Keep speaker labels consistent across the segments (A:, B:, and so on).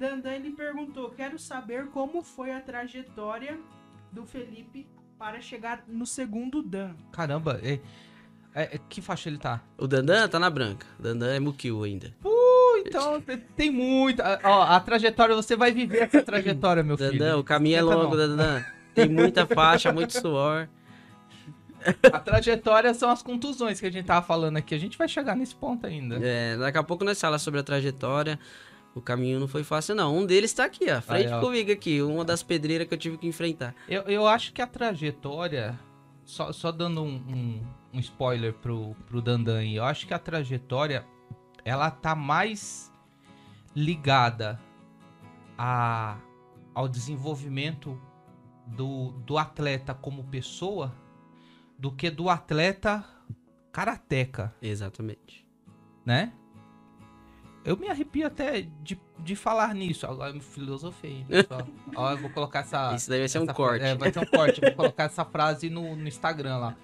A: Dandan, ele perguntou, quero saber como foi a trajetória do Felipe para chegar no segundo Dan.
B: Caramba, que faixa ele tá?
C: O Dandan tá na branca. O Dandan é Mukil ainda.
B: Então, tem muita... Ó, a trajetória, você vai viver essa trajetória, meu filho.
C: Dandan, o caminho é longo, Dandan. Tem muita faixa, muito suor.
B: A trajetória são as contusões que a gente tava falando aqui. A gente vai chegar nesse ponto ainda.
C: Daqui a pouco nós falamos sobre a trajetória. O caminho não foi fácil, não. Um deles tá aqui, ó. Frente comigo aqui. Uma das pedreiras que eu tive que enfrentar.
B: Eu acho que a trajetória... Só dando um spoiler pro Dandan aí. Eu acho que a trajetória, ela tá mais ligada ao desenvolvimento do atleta como pessoa do que do atleta karateca.
C: Exatamente.
B: Né? Eu me arrepio até de falar nisso. Agora eu me filosofei. Ó, eu vou colocar essa...
C: Isso daí vai ser um corte.
B: Vai ser um corte. Eu vou colocar essa frase no Instagram lá.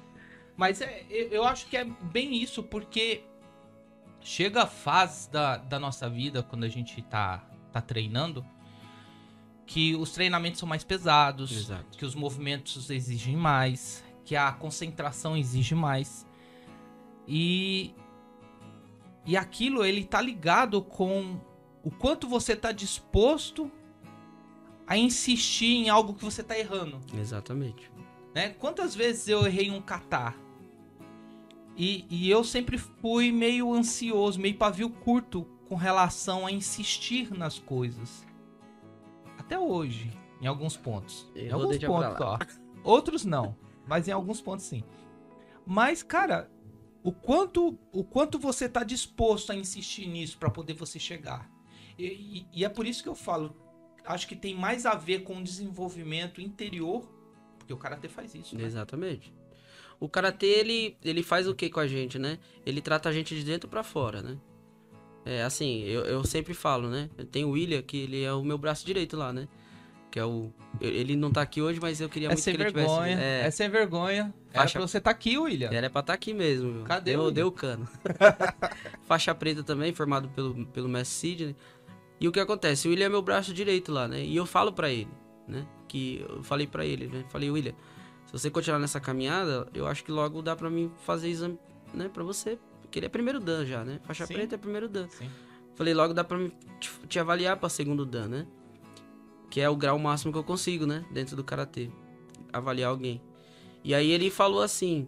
B: Mas eu acho que é bem isso, porque chega a fase da nossa vida, quando a gente tá treinando, que os treinamentos são mais pesados.
C: Exato.
B: Que os movimentos exigem mais, que a concentração exige mais. E aquilo, ele tá ligado com o quanto você tá disposto a insistir em algo que você tá errando.
C: Exatamente.
B: Né? Quantas vezes eu errei um kata? E eu sempre fui meio ansioso, meio pavio curto com relação a insistir nas coisas. Até hoje, em alguns pontos. Em alguns pontos, ó. Outros não, mas em alguns pontos sim. Mas, cara... O quanto você tá disposto a insistir nisso para poder você chegar. E é por isso que eu falo, acho que tem mais a ver com o desenvolvimento interior, porque o karatê faz isso, né?
C: Exatamente. O karatê, ele faz o que com a gente, né? Ele trata a gente de dentro para fora, né? É assim, eu sempre falo, né? Tem o William, que ele é o meu braço direito lá, né? Que é o... Ele não tá aqui hoje, mas eu queria muito que ele tivesse...
B: É sem vergonha.
C: Faixa...
B: Era pra você tá aqui, William.
C: Era pra estar aqui mesmo, viu?
B: Cadê
C: Deu o cano. Faixa preta também, formado pelo mestre Sidney. E o que acontece? O William é meu braço direito lá, né? E eu falo pra ele, né? Que eu falei pra ele, né? Falei, William, se você continuar nessa caminhada, eu acho que logo dá pra mim fazer exame, né? Pra você. Porque ele é primeiro dan já, né? Faixa preta é primeiro dan.
B: Sim.
C: Falei, logo dá pra mim te avaliar pra segundo dan, né? Que é o grau máximo que eu consigo, né? Dentro do karatê. Avaliar alguém. E aí ele falou assim...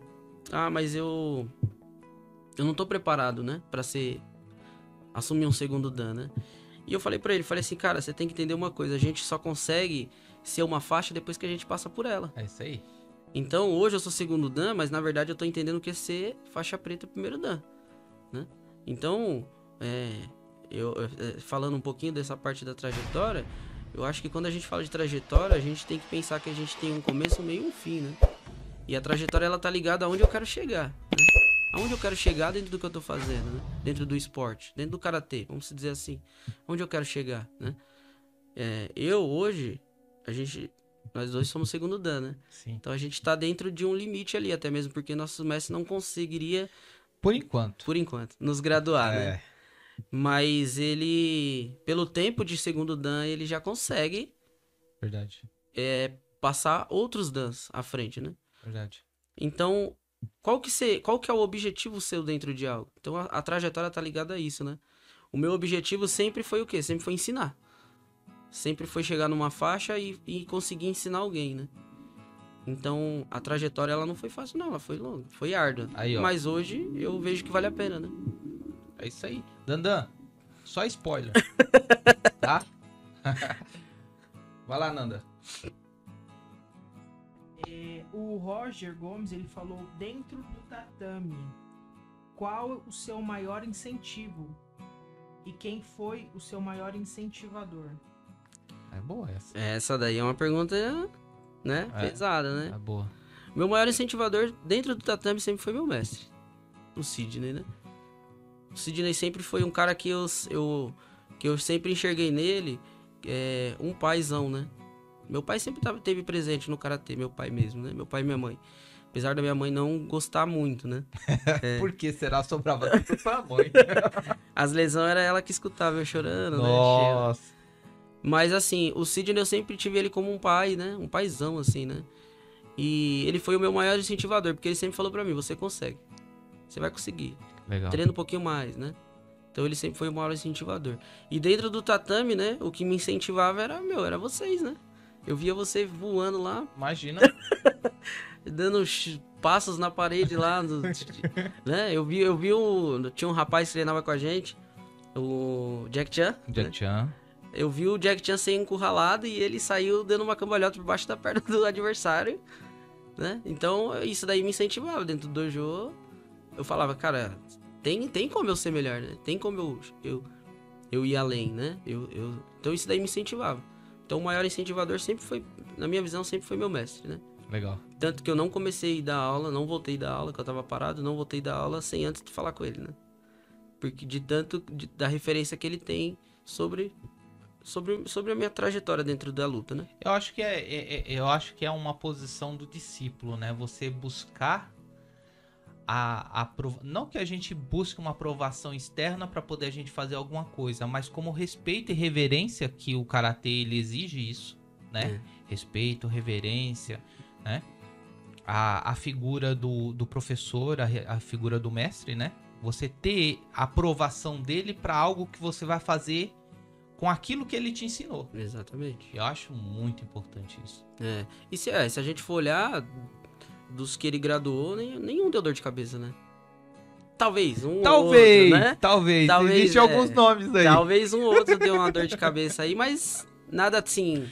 C: mas eu não tô preparado, né? Pra assumir um segundo dan, né? E eu falei pra ele, assim, cara, você tem que entender uma coisa. A gente só consegue ser uma faixa depois que a gente passa por ela.
B: É isso aí.
C: Então, hoje eu sou segundo dan, mas na verdade eu tô entendendo o que é ser faixa preta primeiro dan, né? Então, falando um pouquinho dessa parte da trajetória... Eu acho que quando a gente fala de trajetória, a gente tem que pensar que a gente tem um começo, um meio e um fim, né? E a trajetória, ela tá ligada aonde eu quero chegar, né? Aonde eu quero chegar dentro do que eu tô fazendo, né? Dentro do esporte, dentro do karatê, vamos dizer assim. Onde eu quero chegar, né? Hoje, nós dois somos segundo dan, né?
B: Sim.
C: Então a gente tá dentro de um limite ali, até mesmo porque nosso mestre não conseguiria...
B: Por enquanto,
C: nos graduar, né? Mas ele, pelo tempo de segundo dan, ele já consegue...
B: Verdade.
C: Passar outros dans à frente, né?
B: Verdade.
C: Então, qual que é o objetivo seu dentro de algo? Então, a trajetória tá ligada a isso, né? O meu objetivo sempre foi o quê? Sempre foi ensinar. Sempre foi chegar numa faixa e conseguir ensinar alguém, né? Então, a trajetória, ela não foi fácil, não. Ela foi longa, foi árdua.
B: Aí, ó.
C: Mas hoje, eu vejo que vale a pena, né?
B: É isso aí. Dandan, só spoiler. Tá? Vai lá, Nanda.
A: O Roger Gomes, ele falou, dentro do tatame, qual o seu maior incentivo? E quem foi o seu maior incentivador?
B: É boa essa.
C: Essa daí é uma pergunta, né? Pesada, né?
B: É boa.
C: Meu maior incentivador dentro do tatame sempre foi meu mestre. O Sidney, né? O Sidney sempre foi um cara que eu sempre enxerguei nele um paizão, né? Meu pai sempre teve presente no karatê, meu pai mesmo, né? Meu pai e minha mãe. Apesar da minha mãe não gostar muito, né?
B: Por que será? Sobrava tudo pra mãe.
C: As lesões era ela que escutava eu chorando,
B: Nossa.
C: né? Mas assim, o Sidney eu sempre tive ele como um pai, né? Um paizão, assim, né? E ele foi o meu maior incentivador, porque ele sempre falou pra mim, você consegue. Você vai conseguir.
B: Legal.
C: Treina um pouquinho mais, né? Então ele sempre foi o maior incentivador. E dentro do tatame, né? O que me incentivava era vocês, né? Eu via você voando lá,
B: Imagina.
C: dando passos na parede lá, né? Tinha um rapaz que treinava com a gente, o Jack Chan.
B: Jack Chan.
C: Eu vi o Jack Chan ser encurralado e ele saiu dando uma cambalhota por baixo da perna do adversário, né? Então, isso daí me incentivava dentro do dojo. Eu falava, cara, tem como eu ser melhor, né? Tem como eu ir além, né? Então, isso daí me incentivava. Então, o maior incentivador sempre foi, na minha visão, sempre foi meu mestre, né?
B: Legal.
C: Tanto que eu não comecei a dar aula, não voltei a dar aula, que eu tava parado, não voltei a dar aula sem antes de falar com ele, né? Porque da referência que ele tem sobre a minha trajetória dentro da luta, né?
B: Eu acho que é uma posição do discípulo, né? Você buscar não que a gente busque uma aprovação externa para poder a gente fazer alguma coisa, mas como respeito e reverência, que o karatê ele exige isso, né? Respeito, reverência, né? A figura do professor, a figura do mestre, né? Você ter a aprovação dele para algo que você vai fazer com aquilo que ele te ensinou.
C: Exatamente.
B: Eu acho muito importante isso.
C: E se a gente for olhar, dos que ele graduou, nenhum deu dor de cabeça, né? Talvez um outro, né?
B: Talvez. Existem alguns nomes aí.
C: Talvez um outro deu uma dor de cabeça aí, mas nada assim,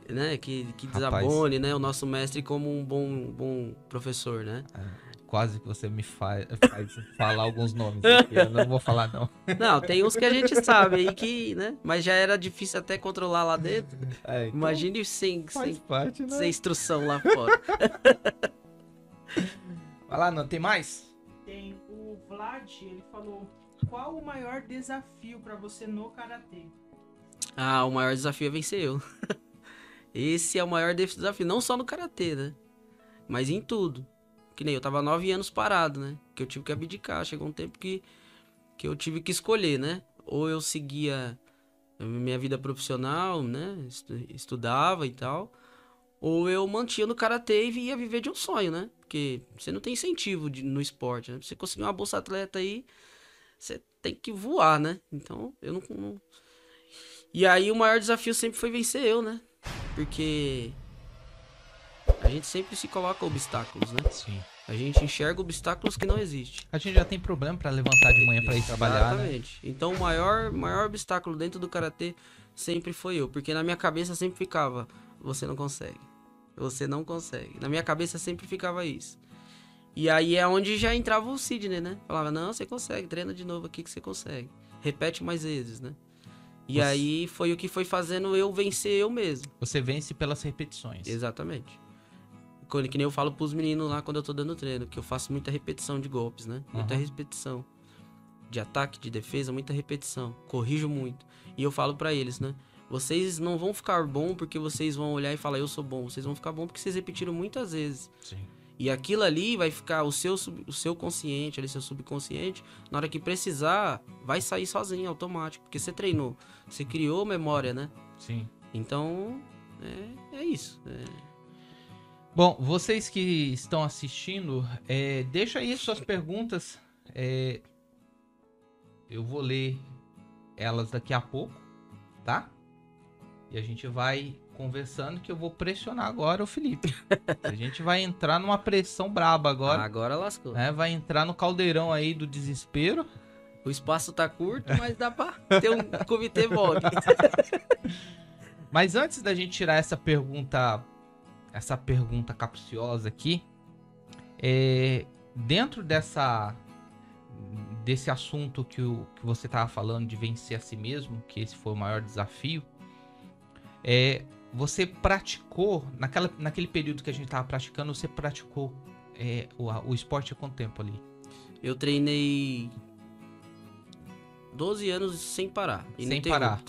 C: né? Que desabone, né? O nosso mestre como um bom professor, né?
B: Quase que você me faz falar alguns nomes aqui. Eu não vou falar, não.
C: Não, tem uns que a gente sabe aí que, né? Mas já era difícil até controlar lá dentro.
B: Então
C: imagine sem
B: parte, né?
C: instrução lá fora.
B: Vai lá, não tem mais?
A: Tem o Vlad, ele falou: qual o maior desafio pra você no karatê?
C: O maior desafio é vencer eu. Esse é o maior desafio, não só no karatê, né? Mas em tudo. Que nem eu tava 9 anos parado, né? Que eu tive que abdicar. Chegou um tempo que eu tive que escolher, né? Ou eu seguia minha vida profissional, né? Estudava e tal. Ou eu mantinha no karatê e ia viver de um sonho, né? Porque você não tem incentivo no esporte, né? Pra você conseguir uma bolsa atleta aí, você tem que voar, né? Então, eu não... E aí o maior desafio sempre foi vencer eu, né? Porque a gente sempre se coloca obstáculos, né?
B: Sim.
C: A gente enxerga obstáculos que não existem.
B: A gente já tem problema pra levantar de manhã pra ir trabalhar, né?
C: Exatamente. Então o maior obstáculo dentro do karatê sempre foi eu. Porque na minha cabeça sempre ficava, você não consegue. Você não consegue. Na minha cabeça sempre ficava isso. E aí é onde já entrava o Sidney, né? Falava, não, você consegue, treina de novo aqui que você consegue. Repete mais vezes, né? E aí foi o que foi fazendo eu vencer eu mesmo.
B: Você vence pelas repetições.
C: Exatamente. Que nem eu falo pros meninos lá quando eu tô dando treino, que eu faço muita repetição de golpes, né? Muita repetição. De ataque, de defesa, muita repetição. Corrijo muito. E eu falo pra eles, né? Vocês não vão ficar bom porque vocês vão olhar e falar, eu sou bom. Vocês vão ficar bom porque vocês repetiram muitas vezes.
B: Sim.
C: E aquilo ali vai ficar, o seu consciente, ali, seu subconsciente, na hora que precisar, vai sair sozinho, automático. Porque você treinou, você criou memória, né?
B: Sim.
C: Então, é isso.
B: Bom, vocês que estão assistindo, deixa aí suas perguntas. Eu vou ler elas daqui a pouco, tá? E a gente vai conversando que eu vou pressionar agora o Felipe. A gente vai entrar numa pressão braba agora.
C: Agora lascou.
B: Vai entrar no caldeirão aí do desespero.
C: O espaço tá curto, mas dá pra ter um comitê bom aqui.
B: Mas antes da gente tirar essa pergunta capciosa aqui, dentro desse assunto que você tava falando de vencer a si mesmo, que esse foi o maior desafio, você praticou, naquele período que a gente tava praticando, você praticou o esporte há quanto tempo ali? Eu treinei
C: 12 anos sem parar.
B: Sem parar.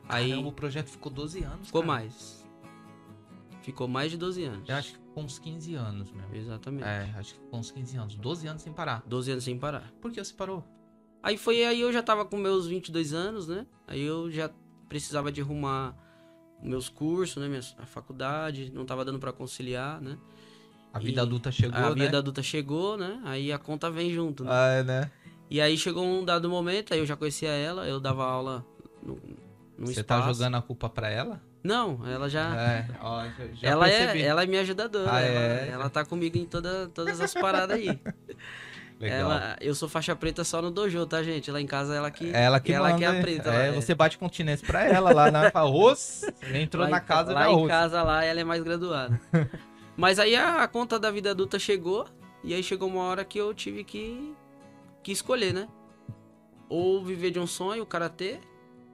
C: Aí
B: o projeto ficou 12 anos.
C: Ficou mais. Ficou mais de 12 anos.
B: Eu acho que ficou uns 15 anos mesmo.
C: Exatamente.
B: Acho que ficou uns 15 anos. 12 anos sem parar.
C: 12 anos sem parar.
B: Por que você parou?
C: Aí eu já tava com meus 22 anos, né? Aí eu já precisava de arrumar meus cursos, né? A faculdade, não tava dando pra conciliar, né?
B: A vida adulta chegou,
C: A
B: né?
C: vida adulta chegou, né? Aí a conta vem junto, né?
B: Ah, é, né?
C: E aí chegou um dado momento, aí eu já conhecia ela, eu dava aula num
B: Você
C: espaço.
B: tá jogando a culpa pra ela?
C: Não, ela já...
B: É, ó, já
C: ela
B: percebi.
C: é minha ajudadora.
B: Ah,
C: Ela tá comigo em todas as paradas aí.
B: Legal.
C: Eu sou faixa preta só no dojo, tá, gente? Lá em casa ela que
B: Ela que manda,
C: é a preta.
B: é,
C: lá,
B: você bate continência pra ela lá na arroz, entrou
C: lá
B: na
C: em-
B: casa
C: lá
B: da
C: em
B: arroz.
C: casa lá ela é mais graduada. Mas aí a conta da vida adulta chegou, e aí chegou uma hora que eu tive que escolher, né? Ou viver de um sonho, o karatê,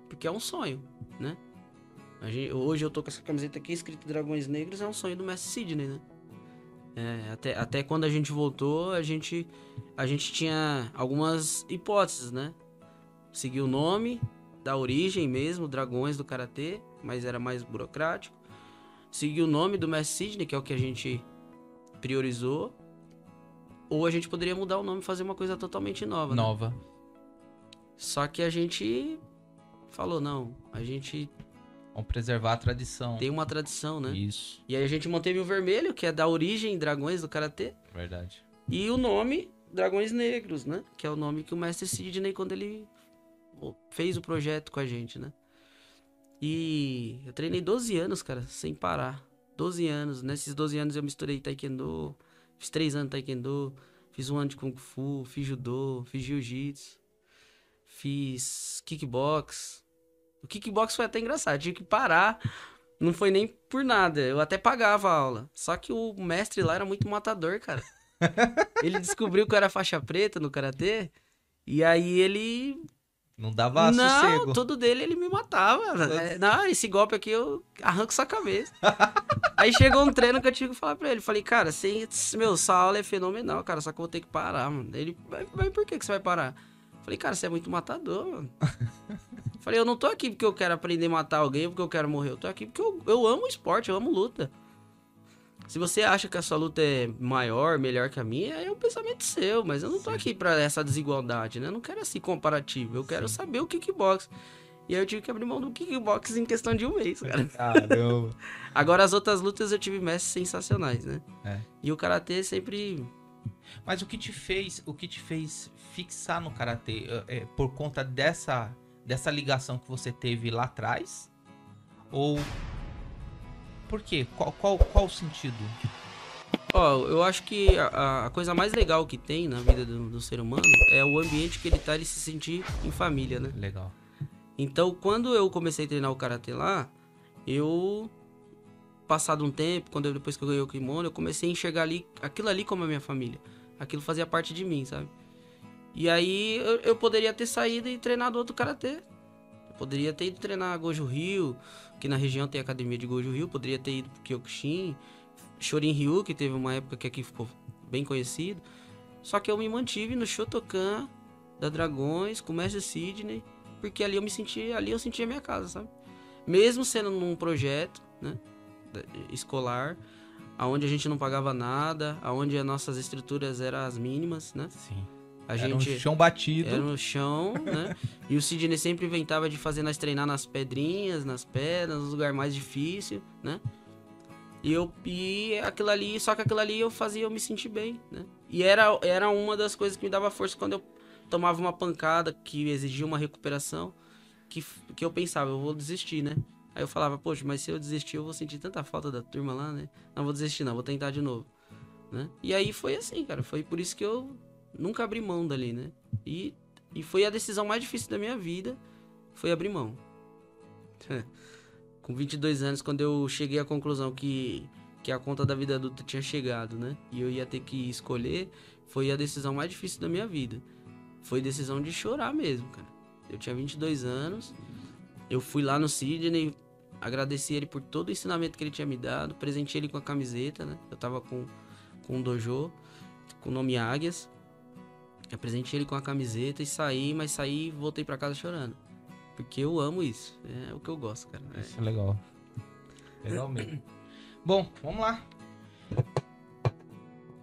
C: porque é um sonho, né? Hoje eu tô com essa camiseta aqui escrito Dragões Negros, é um sonho do Mestre Sidney, né? Até quando a gente voltou, a gente tinha algumas hipóteses, né? Seguir o nome da origem mesmo, Dragões do Karatê, mas era mais burocrático. Seguir o nome do Mestre Sidney, que é o que a gente priorizou. Ou a gente poderia mudar o nome e fazer uma coisa totalmente nova. né?
B: Nova.
C: Só que a gente falou, não, a gente
B: Vamos preservar a tradição.
C: tem uma tradição, né?
B: Isso,
C: E aí a gente manteve o vermelho, que é da origem Dragões do Karatê.
B: verdade.
C: E o nome Dragões Negros, né? Que é o nome que o Mestre Sidney, quando ele fez o projeto com a gente, né? E eu treinei 12 anos, cara, sem parar. 12 anos. Nesses 12 anos eu misturei Taekwondo, fiz 3 anos de Taekwondo, fiz 1 ano de Kung Fu, fiz Judô, fiz Jiu-Jitsu, fiz Kickbox. O Kickbox foi até engraçado, tive que parar. Não foi nem por nada, eu até pagava a aula. Só que o mestre lá era muito matador, cara. Ele descobriu que eu era faixa preta no Karatê, e aí ele...
B: Não dava sossego.
C: Não, tudo dele ele me matava. Não, esse golpe aqui eu arranco sua cabeça. Aí chegou um treino que eu tive que falar pra ele. Falei, cara, sua aula é fenomenal, cara, só que eu vou ter que parar, mano. Ele, mas por que você vai parar? Falei, cara, você é muito matador, mano. Falei, eu não tô aqui porque eu quero aprender a matar alguém, porque eu quero morrer. Eu tô aqui porque eu amo esporte, eu amo luta. Se você acha que a sua luta é maior, melhor que a minha, é um pensamento seu, mas eu não tô aqui pra essa desigualdade, né? Eu não quero esse comparativo, eu quero saber o kickbox. E aí eu tive que abrir mão do kickbox em questão de 1 mês, cara.
B: Caramba.
C: Agora as outras lutas eu tive mestres sensacionais, né?
B: É.
C: E o karatê sempre...
B: Mas o que te fez fixar no karatê por conta dessa ligação que você teve lá atrás? Ou por quê? Qual o sentido?
C: Ó, eu acho que a coisa mais legal que tem na vida do ser humano é o ambiente que ele tá, ele se sentir em família, né?
B: Legal.
C: Então, quando eu comecei a treinar o karatê lá, passado um tempo, depois que eu ganhei o kimono, eu comecei a enxergar aquilo ali como a minha família. Aquilo fazia parte de mim, sabe? E aí eu poderia ter saído e treinado outro karatê. Eu poderia ter ido treinar Goju Ryu, que na região tem academia de Goju Ryu. Poderia ter ido pro Kyokushin, Shorin Ryu, que teve uma época que aqui ficou bem conhecido. Só que eu me mantive no Shotokan da Dragões, com o Mestre Sidney, porque ali eu sentia a minha casa, sabe? Mesmo sendo num projeto, né, escolar, aonde a gente não pagava nada, aonde as nossas estruturas eram as mínimas, né?
B: Sim.
C: Era
B: um chão batido.
C: Era no chão, né? E o Sidney sempre inventava de fazer nós treinar nas pedrinhas, nas pedras, nos lugares mais difíceis, né? E aquilo ali, só que aquilo ali eu me sentir bem, né? E era uma das coisas que me dava força quando eu tomava uma pancada que exigia uma recuperação, que eu pensava, eu vou desistir, né? Aí eu falava, poxa, mas se eu desistir eu vou sentir tanta falta da turma lá, né? Não vou desistir não, vou tentar de novo, né? E aí foi assim, cara, foi por isso que eu nunca abri mão dali, né? E foi a decisão mais difícil da minha vida, foi abrir mão. Com 22 anos, quando eu cheguei à conclusão que a conta da vida adulta tinha chegado, né? E eu ia ter que escolher, foi a decisão mais difícil da minha vida. Foi decisão de chorar mesmo, cara. Eu tinha 22 anos, eu fui lá no Sidney, agradeci ele por todo o ensinamento que ele tinha me dado, presenteei ele com a camiseta, né? Eu tava com um dojo, com o nome Águias. Eu presenteei ele com a camiseta e saí e voltei pra casa chorando. Porque eu amo isso. É o que eu gosto, cara.
B: Isso é legal. Legal mesmo. Bom, vamos lá.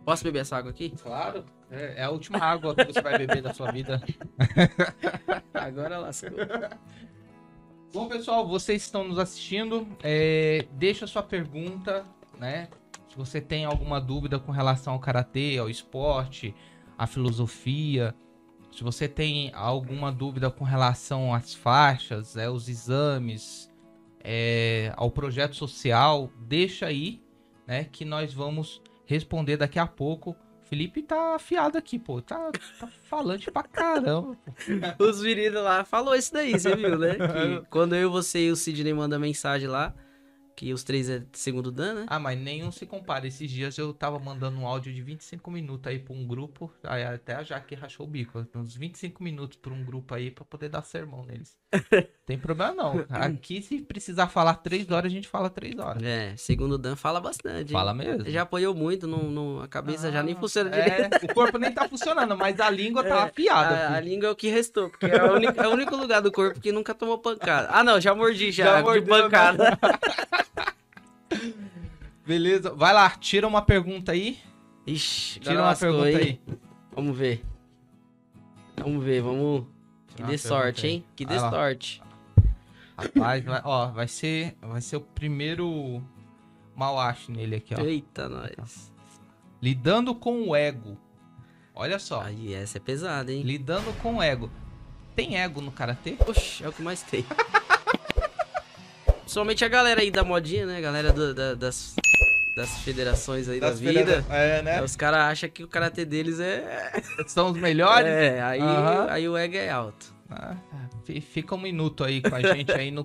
C: Posso beber essa água aqui?
B: Claro. É a última água que você vai beber da sua vida.
C: Agora lascou.
B: Bom, pessoal, vocês estão nos assistindo, deixa sua pergunta, né? Se você tem alguma dúvida com relação ao karatê, ao esporte, à filosofia, se você tem alguma dúvida com relação às faixas, os exames, ao projeto social, deixa aí, né? Que nós vamos responder daqui a pouco. Felipe tá afiado aqui, pô. Tá falante pra caramba.
C: Os meninos lá falou isso daí, você viu, né? Que quando eu, você e o Sidney mandam mensagem lá, que os 3 é segundo dan, né?
B: Ah, mas nenhum se compara. Esses dias eu tava mandando um áudio de 25 minutos aí pra um grupo. Aí até a Jaque rachou o bico. Uns 25 minutos pra um grupo aí pra poder dar sermão neles. Tem problema não. Aqui, se precisar falar 3 horas, a gente fala 3 horas.
C: Segundo dan fala bastante. Hein?
B: Fala mesmo.
C: Já apoiou muito, a cabeça já nem funciona direito.
B: O corpo nem tá funcionando, mas a língua tá afiada.
C: A língua é o que restou, porque é o único lugar do corpo que nunca tomou pancada. Ah, não, já mordi já de pancada.
B: Beleza, vai lá, tira uma pergunta aí.
C: Ixi,
B: tira uma pergunta aí.
C: Vamos ver. Que dê sorte, hein? Que dê sorte.
B: Rapaz, vai ser o primeiro Mauache nele aqui, ó.
C: Eita, nós.
B: Lidando com o ego. Olha só.
C: Aí, essa é pesada, hein?
B: Lidando com o ego. Tem ego no karatê?
C: Oxe, é o que mais tem. Somente a galera aí da modinha, né? Galera das federações aí da vida.
B: Né?
C: Os caras acham que o karatê deles
B: são os melhores.
C: Aí o ego é alto.
B: Fica um minuto aí com a gente aí no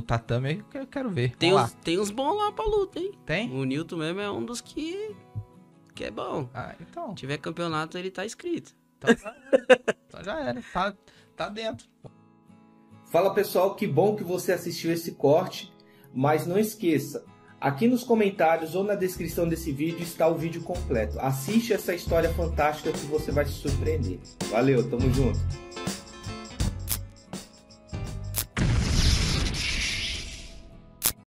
B: tatame aí, que eu quero ver.
C: Tem uns bons lá pra luta, hein?
B: Tem?
C: O Newton mesmo é um dos que é bom.
B: Então.
C: Se tiver campeonato, ele tá inscrito.
B: Então já era. Tá dentro.
D: Fala pessoal, que bom que você assistiu esse corte, mas não esqueça, aqui nos comentários ou na descrição desse vídeo está o vídeo completo. Assiste essa história fantástica que você vai se surpreender. Valeu, tamo junto!